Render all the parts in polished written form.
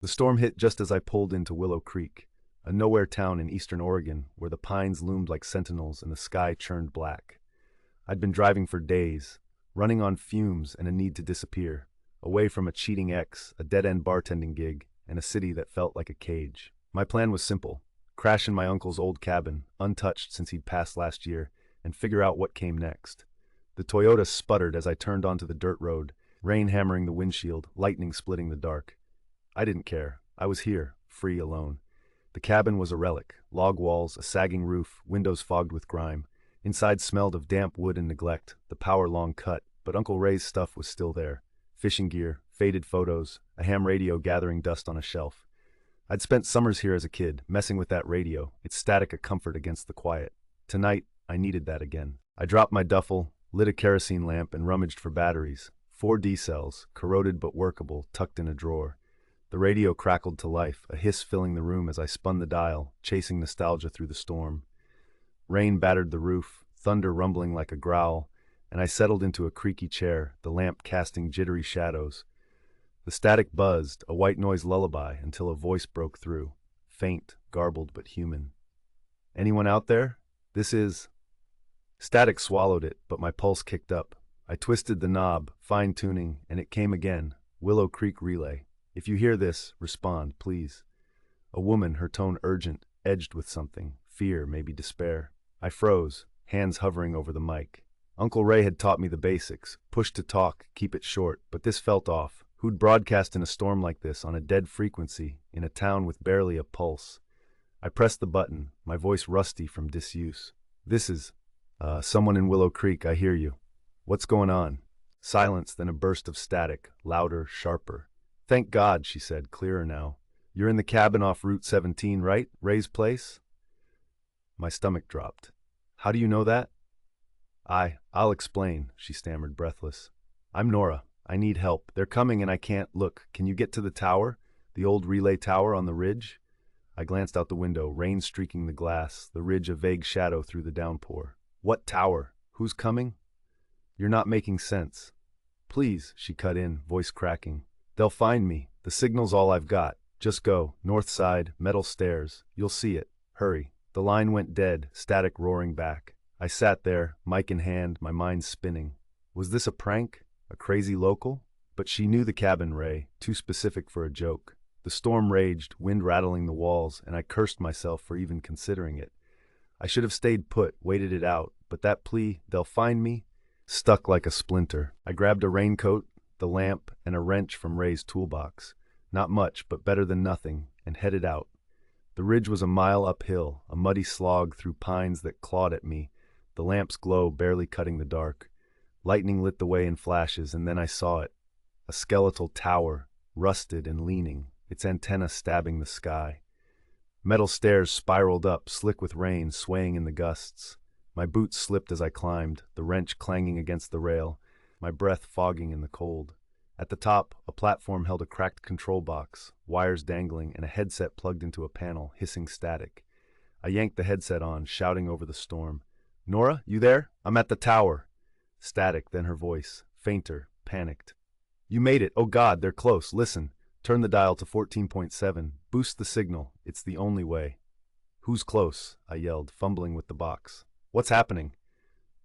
The storm hit just as I pulled into Willow Creek, a nowhere town in eastern Oregon where the pines loomed like sentinels and the sky churned black. I'd been driving for days, running on fumes and a need to disappear, away from a cheating ex, a dead-end bartending gig, and a city that felt like a cage. My plan was simple: crash in my uncle's old cabin, untouched since he'd passed last year, and figure out what came next. The Toyota sputtered as I turned onto the dirt road, rain hammering the windshield, lightning splitting the dark. I didn't care. I was here, free, alone. The cabin was a relic: log walls, a sagging roof, windows fogged with grime. Inside smelled of damp wood and neglect, the power long cut, but Uncle Ray's stuff was still there. Fishing gear, faded photos, a ham radio gathering dust on a shelf. I'd spent summers here as a kid, messing with that radio, its static a comfort against the quiet. Tonight, I needed that again. I dropped my duffel, lit a kerosene lamp, and rummaged for batteries. 4 D-cells, corroded but workable, tucked in a drawer. The radio crackled to life, a hiss filling the room as I spun the dial, chasing nostalgia through the storm. Rain battered the roof, thunder rumbling like a growl, and I settled into a creaky chair, the lamp casting jittery shadows. The static buzzed, a white noise lullaby, until a voice broke through, faint, garbled but human. "Anyone out there? This is..." Static swallowed it, but my pulse kicked up. I twisted the knob, fine-tuning, and it came again. Willow Creek Relay. "If you hear this, respond, please." A woman, her tone urgent, edged with something, fear, maybe despair. I froze, hands hovering over the mic. Uncle Ray had taught me the basics: push to talk, keep it short, but this felt off. Who'd broadcast in a storm like this, on a dead frequency, in a town with barely a pulse? I pressed the button, my voice rusty from disuse. "This is, someone in Willow Creek, I hear you. What's going on?" Silence, then a burst of static, louder, sharper. "Thank God," she said, clearer now. "You're in the cabin off Route 17, right? Ray's place?" My stomach dropped. "How do you know that?" I'll explain," she stammered, breathless. "I'm Nora. I need help. They're coming and I can't. Look, can you get to the tower? The old relay tower on the ridge?" I glanced out the window, rain streaking the glass, the ridge a vague shadow through the downpour. "What tower? Who's coming?" "You're not making sense." "Please," she cut in, voice cracking. "They'll find me. The signal's all I've got. Just go. North side, metal stairs. You'll see it. Hurry." The line went dead, static roaring back. I sat there, mic in hand, my mind spinning. Was this a prank? A crazy local? But she knew the cabin, Ray, too specific for a joke. The storm raged, wind rattling the walls, and I cursed myself for even considering it. I should have stayed put, waited it out, but that plea, "they'll find me," stuck like a splinter. I grabbed a raincoat, the lamp, and a wrench from Ray's toolbox. Not much, but better than nothing, and headed out. The ridge was a mile uphill, a muddy slog through pines that clawed at me, the lamp's glow barely cutting the dark. Lightning lit the way in flashes, and then I saw it. A skeletal tower, rusted and leaning, its antenna stabbing the sky. Metal stairs spiraled up, slick with rain, swaying in the gusts. My boots slipped as I climbed, the wrench clanging against the rail, my breath fogging in the cold. At the top, a platform held a cracked control box, wires dangling, and a headset plugged into a panel, hissing static. I yanked the headset on, shouting over the storm. "Nora, you there? I'm at the tower." Static, then her voice, fainter, panicked. "You made it. Oh God, they're close. Listen. Turn the dial to 14.7. Boost the signal. It's the only way." "Who's close?" I yelled, fumbling with the box. "What's happening?"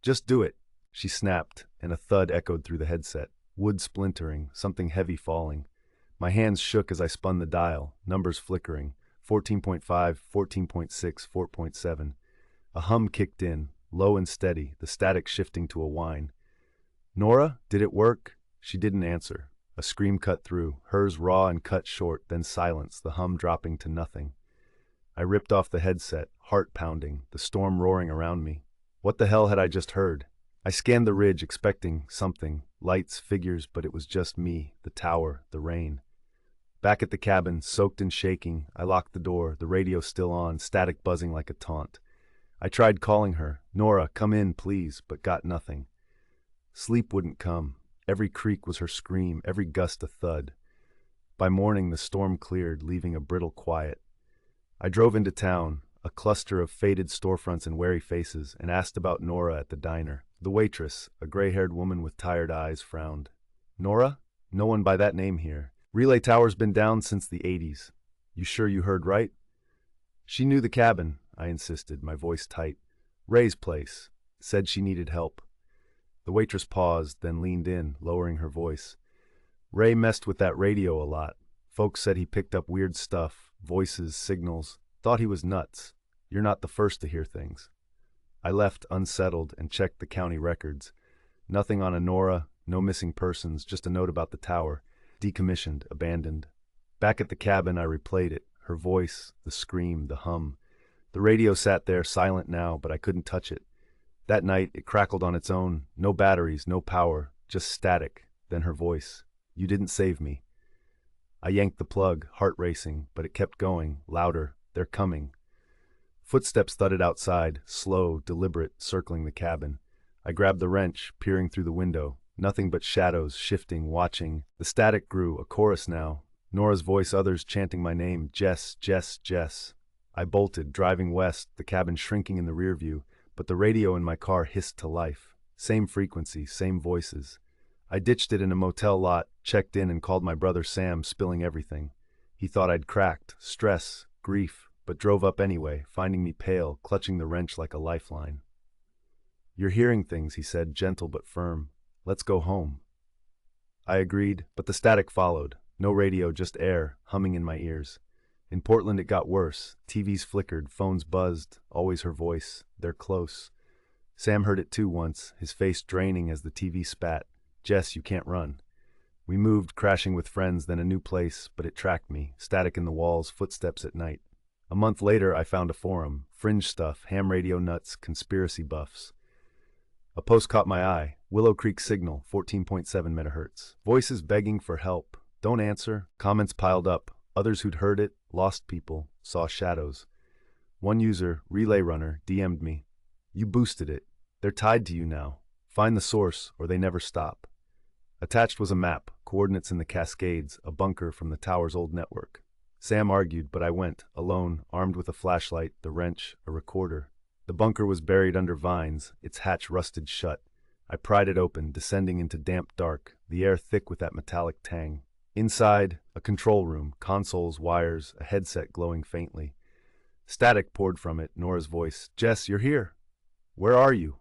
"Just do it." She snapped, and a thud echoed through the headset. Wood splintering, something heavy falling. My hands shook as I spun the dial, numbers flickering. 14.5, 14.6, 4.7. A hum kicked in, low and steady, the static shifting to a whine. "Nora, did it work?" She didn't answer. A scream cut through, hers raw and cut short, then silence, the hum dropping to nothing. I ripped off the headset, heart pounding, the storm roaring around me. What the hell had I just heard? I scanned the ridge, expecting something, lights, figures, but it was just me, the tower, the rain. Back at the cabin, soaked and shaking, I locked the door, the radio still on, static buzzing like a taunt. I tried calling her, "Nora, come in, please," but got nothing. Sleep wouldn't come. Every creak was her scream, every gust a thud. By morning, the storm cleared, leaving a brittle quiet. I drove into town, a cluster of faded storefronts and wary faces, and asked about Nora at the diner. The waitress, a gray-haired woman with tired eyes, frowned. "Nora? No one by that name here." Relay tower's been down since the 80s. You sure you heard right? She knew the cabin, I insisted, my voice tight. Ray's place. Said she needed help. The waitress paused, then leaned in, lowering her voice. Ray messed with that radio a lot. Folks said he picked up weird stuff, voices, signals. Thought he was nuts. You're not the first to hear things. I left unsettled and checked the county records. Nothing on Honora, no missing persons, just a note about the tower. Decommissioned, abandoned. Back at the cabin, I replayed it. Her voice, the scream, the hum. The radio sat there, silent now, but I couldn't touch it. That night, it crackled on its own. No batteries, no power, just static. Then her voice. You didn't save me. I yanked the plug, heart racing, but it kept going, louder. They're coming. Footsteps thudded outside, slow, deliberate, circling the cabin. I grabbed the wrench, peering through the window. Nothing but shadows, shifting, watching. The static grew, a chorus now. Nora's voice, others chanting my name. Jess, Jess, Jess. I bolted, driving west, the cabin shrinking in the rear view, but the radio in my car hissed to life. Same frequency, same voices. I ditched it in a motel lot, checked in and called my brother Sam, spilling everything. He thought I'd cracked, stress, grief, but drove up anyway, finding me pale, clutching the wrench like a lifeline. You're hearing things, he said, gentle but firm. Let's go home. I agreed, but the static followed. No radio, just air, humming in my ears. In Portland it got worse. TVs flickered, phones buzzed, always her voice. They're close. Sam heard it too once, his face draining as the TV spat. Jess, you can't run. We moved, crashing with friends, then a new place, but it tracked me, static in the walls, footsteps at night. A month later, I found a forum. Fringe stuff, ham radio nuts, conspiracy buffs. A post caught my eye. Willow Creek signal, 14.7 megahertz. Voices begging for help. Don't answer. Comments piled up. Others who'd heard it, lost people, saw shadows. One user, Relay Runner, DM'd me. You boosted it. They're tied to you now. Find the source, or they never stop. Attached was a map, coordinates in the Cascades, a bunker from the tower's old network. Sam argued, but I went, alone, armed with a flashlight, the wrench, a recorder. The bunker was buried under vines, its hatch rusted shut. I pried it open, descending into damp dark, the air thick with that metallic tang. Inside, a control room, consoles, wires, a headset glowing faintly. Static poured from it, Nora's voice. Jess, you're here. Where are you?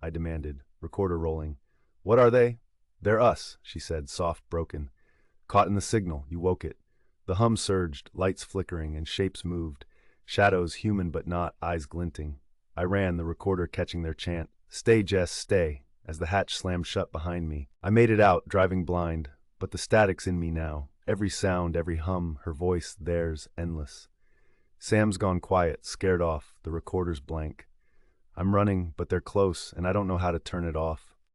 I demanded, recorder rolling. What are they? They're us, she said, soft, broken. Caught in the signal, you woke it. The hum surged, lights flickering, and shapes moved. Shadows, human but not, eyes glinting. I ran, the recorder catching their chant. Stay, Jess, stay, as the hatch slammed shut behind me. I made it out, driving blind, but the static's in me now. Every sound, every hum, her voice, theirs, endless. Sam's gone quiet, scared off, the recorder's blank. I'm running, but they're close, and I don't know how to turn it off.